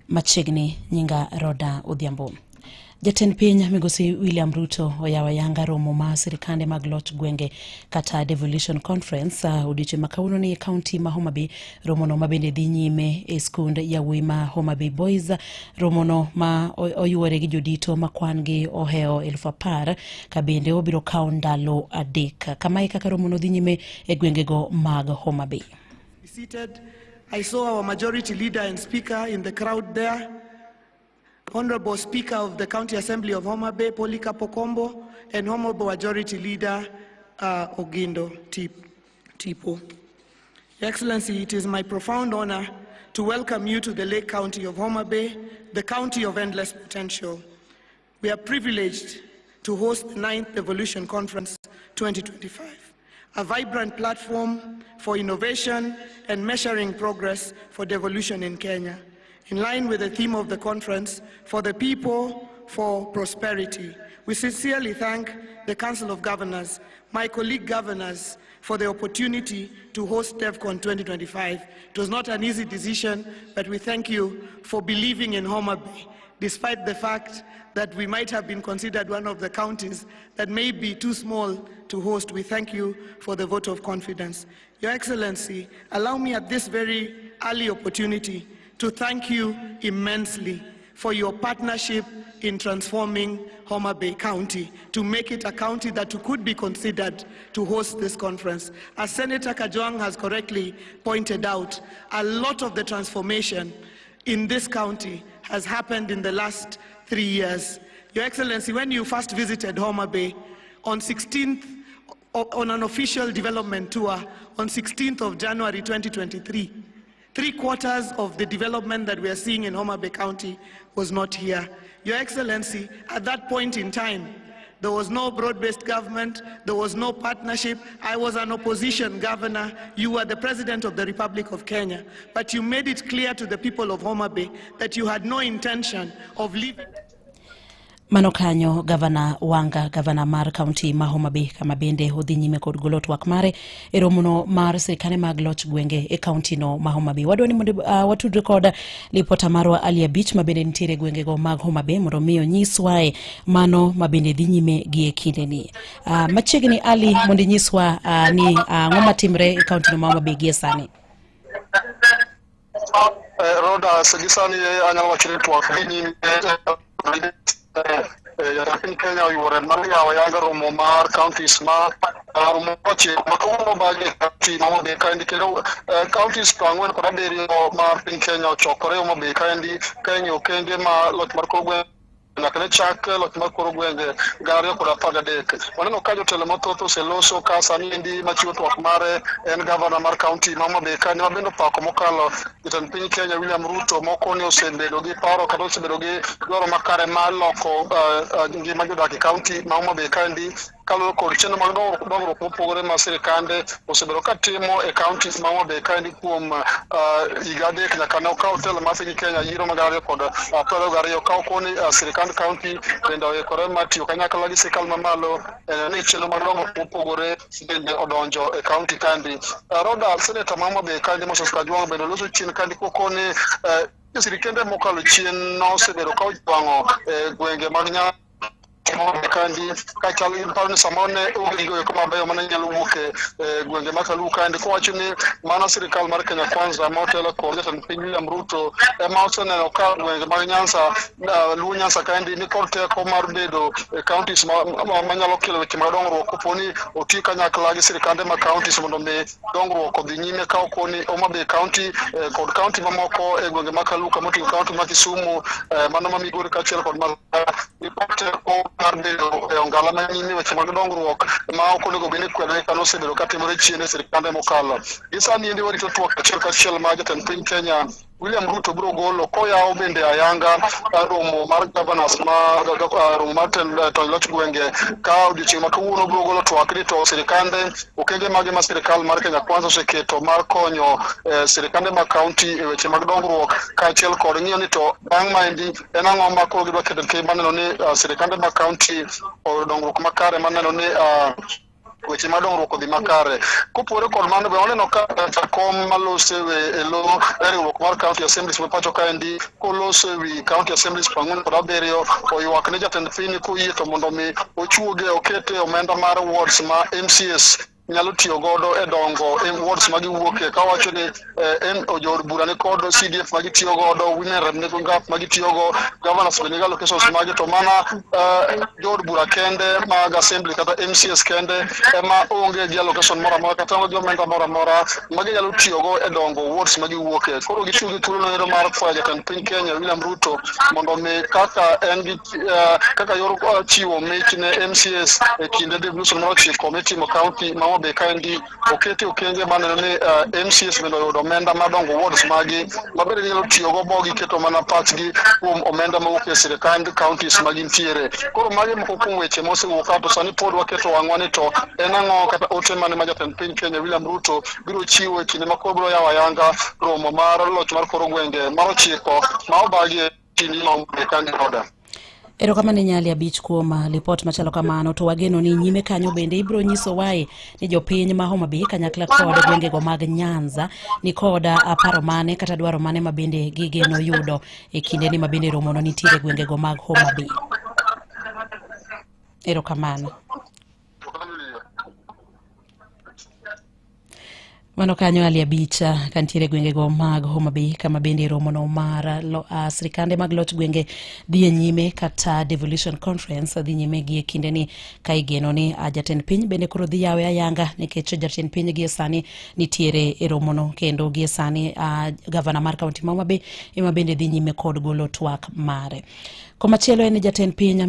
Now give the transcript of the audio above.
Machiegni nyinga Roda Odhiambo. Jatend piny migosi William Ruto oyawa yanga romo ma sirikande mag loch gwenge kata Devolution Conference odiochieng' makawuono ni kaunti ma Homa Bay. Romono mabende dhi nyime e skund yawuoyi ma Homa Bay Boys. Romono ma oyuore gi jodito ma kwan gi oheo 10,000 ka bende obiro kawo ndalo adek. Kamae kaka romono dhi nyime e gwengego mag Homa Bay. I saw our majority leader and speaker in the crowd there, Honorable Speaker of the County Assembly of Homa Bay, Polika Pokombo, and Honorable Majority Leader Ogindo Tipo. Your Excellency, it is my profound honor to welcome you to the Lake County of Homa Bay, the county of endless potential. We are privileged to host the 9th Devolution Conference 2025. A vibrant platform for innovation and measuring progress for devolution in Kenya, in line with the theme of the conference, for the people, for prosperity. We sincerely thank the Council of Governors, my colleague governors, for the opportunity to host DevCon 2025. It was not an easy decision, but we thank you for believing in Homa Bay, despite the fact that we might have been considered one of the counties that may be too small to host. We thank you for the vote of confidence. Your Excellency, allow me at this very early opportunity to thank you immensely for your partnership in transforming Homa Bay County to make it a county that could be considered to host this conference. As Senator Kajwang has correctly pointed out, a lot of the transformation in this county has happened in the last 3 years. Your Excellency, when you first visited Homa Bay on an official development tour on 16th of January 2023, 3/4 of the development that we are seeing in Homa Bay County was not here. Your Excellency, at that point in time, there was no broad-based government, there was no partnership. I was an opposition governor, you were the President of the Republic of Kenya, but you made it clear to the people of Homa Bay that you had no intention of leaving. Manokanyo Gavana Wanga, Gavana mar County ma Homa Bay, kama bende odhi nyime kod golo twak mare e romono mar sirikane mag loch gwenge e county no ma Homa Bay. Wadwani mondo watudre kod lipota marwa Ali Abich ma bende nitiere gwengego mag Homa Bay mondo miyo nyiswae mano ma bende dhi nyime gi e kinde ni. Machiegni Ali mondo nyiswa ni ng'oma timre e county no ma Homa Bay gi sani. Roda sagisani anyalo wachore twak ni Yakin Kenya yuore Maria Wayanga romo mar counties ma romo oche makauno bagi county Homa Bay kandi kendo counties pangwen kod abiriyo mar piny Kenya ochokore Homa Bay kandi Kenya okenge ma loch mar kogwe nakane chak loch mar koro gwenge gariyo kod 13. Waneno ka jotelo mathoth oseloso ka sani endi machiwo twak mare en gavana mar county ma Homa Bay kandi mabendo pako mokalo jatend piny Kenya William Ruto moko ne osebedo gi paro kata osebedo gi dwaro makare mar loko ngima jodak e county ma Homa Bay kandi kaluwore kod chenro mag dongruok mopogore ma sirikande osebedo ka timo e county ma Homa Bay kandi kuom higa adek nyaka ne okawo telo mar piny Kenya yiero mag 2022 ka okoni sirikand county bende oikore mar tiyo kanyakla gi sirikal mamalo ni chenro mag dongruok mopogore bende odonjo e county kandi. Roda Senator ma Homa Bay kandi Moses Kajwang' bende oloso chien kandi kokoni sirikende mokalo chien nosebedo ka ojwang'o gwenge mag kandi kachal impalne samone ugigo kama bayo mana nyalo wuke gwenge makalu kandi ko wacho ni mana sirikal mar Kenya Kwanza motelo ko jatend piny William Ruto ema oseneno ka gwenge mag Nyanza Luo Nyanza kandi ni kod teko mar bedo counties ma nyalo kelo weche mag dongruok koponi oti kanyakla gi sirikande ma counties mondo mi dongruok odhi nyime ka okoni Homa Bay County kod county mamoko e gwenge makalu kama oting'o county ma Kisumu mano ma Migori kaachiel kod teko mar bedo ongala manyime weche mag dongruok ma ok onego bed ni kwedo kano osebedo katimore chien e sirikande mokalo. Gisani endi warito twak achiel kachiel ma jatend piny Kenya William Ruto biro golo koyawo bende ayanga romo mar governors ma romo mar telo loch gwenge ka odiochieng' ma kawuono biro golo twak ni to sirikande okenge mage ma sirikal mar Kenya Kwanza oseketo mar konyo sirikande ma county e weche mag dongruok kaachiel kod ng'iyo ni to bang' maendi en ang'o ma koro gidwa keto maneno ni sirikande ma county dongruok makare maneno ni weche madongruok odhi makare. Kopore kod mano be waneno ka jakom malose e lo riwruok mar county assemblies ma pacho kaendi kolose wi county assemblies 47 oywak ne jatend piny koyie to mondo mi ochuoge okete omenda mar wards ma MCS nyalo tiyo godo e dongo wards ma giwuoke ka wacho ni ojood bura ni kod CDF ma gitiyo godo, women rep ne gap ma gitiyo go, governors be niga locations magi, to mana jood bura kende mag assembly kata MCS kende ema onge gi allocation moro amora kata onge gi omenda moro amora ma ginyalo tiyo go e dongo wards ma giwuoke. Koro gichiwo gi thuolo no mar kwayo jatend piny Kenya William Ruto mondo mi kaka en gi kaka yor chiwo mich ne MCS e kinde devolution mar committee mo county ma be kaendi okete okenge maneno ni MCS bende oyudo omenda madongo wards magi mabende nyalo tiyo go bogi keto mana pachgi kuom omenda mawuok e sirkand counties magintiere. Koro magi moko kuom weche mosewuok ka to sani pod waketo wang'wa ni to en ang'o kata ote mane ma jatend piny Kenya William Ruto biro chiwo e kinde ma koro biro yawo ayanga romo mar loch mar koro gwenge mar 9 ma obagi e kinde ma kandi order. Erokamano Nyali Abich kuom lipot machalo kamano, to wageno ni nyime kanyo bende ibiro nyiso wae ni jopiny ma Homa Bay kanyakla kod gwengego mag Nyanza ni koda paro mane kata dwaro mane mabende gigeno yudo e kinde ni mabende romono nitiere gwengego mag Homa Bay. Erokamano. Mano kanyo Ali Abich kantiere gwengego mag Homa Bay kama bende romono mar sirikande mag loch gwenge dhi nyime kata devolution conference dhi nyime gi kinde ni ka igeno ni jatend piny bende koro dhi yawe ayanga nikech jatend piny gi sani nitiere e romono kendo gi sani governor mar county ma Homa Bay ema bende dhi nyime kod golo twak mare. Komachielo en jatend piny